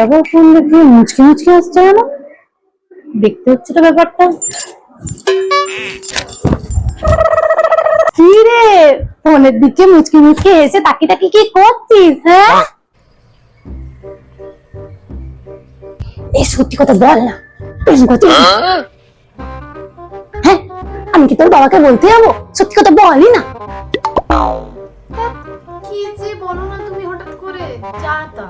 আবার ফোন দেখে মুচকি মুচকি আসছে কেন? দেখতে হচ্ছে তো ব্যাপারটা। কি রে, ফোনের দিকে মুচকি মুচকি এসে তাকি তাকি কি করছিস? হ্যাঁ, এই সত্যি কথা বল না। হ্যাঁ, আমি কি তোর বাবাকে বলতে যাবো? সত্যি কথা বলই না। কি যে বলো না তুমি হঠাৎ করে, যা তা।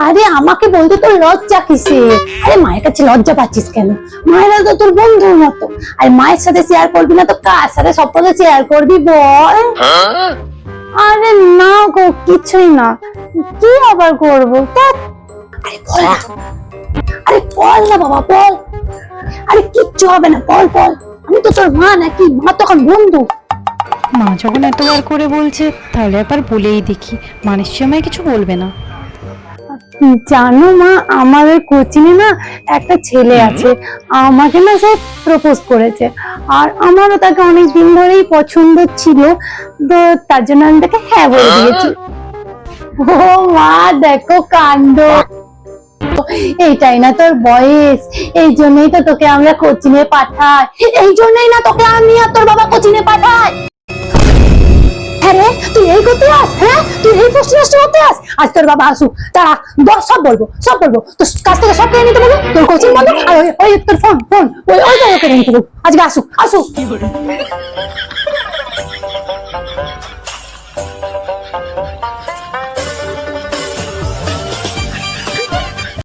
আরে আমাকে বলতে তোর লজ্জা কিসে? আরে মায়ের কাছে লজ্জা পাচ্ছিস কেন? মায়েরা তো তোর বন্ধুর মতো। আর মায়ের সাথে শেয়ার করবি না তো কার সাথে সব কথা শেয়ার করবি বল? আরে না গো, কিছুই না। কি আবার করবো? আরে বল না, আরে বল না বাবা, বল। আরে কিচ্ছু হবে না, বল বল। আমি তো তোর মা নাকি? মা তখন বন্ধু। মা যখন এতবার করে বলছে তাহলে একবার বলেই দেখি, মা নিশ্চয়ই আমায় কিছু বলবে না। জানো মা, আমাদের কোচিনে না একটা ছেলে আছে, আমাকে না সে প্রপোজ করেছে। আর আমারও তাকে অনেক দিন ধরেই পছন্দ ছিল, তো তার জন্য আমি তাকে হ্যাঁ বলে দিয়েছি। ও মা, দেখো কাণ্ড। এইটাই না তোর বয়স, এই জন্যই তো তোকে আমরা কোচিনে পাঠাই। এই জন্যই না তোকে আমি আর তোর বাবা কোচিনে পাঠাই। হ্যাঁ রে, তুই এই করতে আস? হ্যাঁ, তুই এই প্রশ্ন করতে আস? আজ তোর বাবা আসুক, তারা সব বলবো, সব বলবো। তোর কাছ থেকে সব কেড়ে নিতে বলবো, তোর কোচিং বন্ধ, আর ওই তোর ফোন ফোন ওই ওইটা কেড়ে নিতে বলবো। আজকে আসুক আসুক।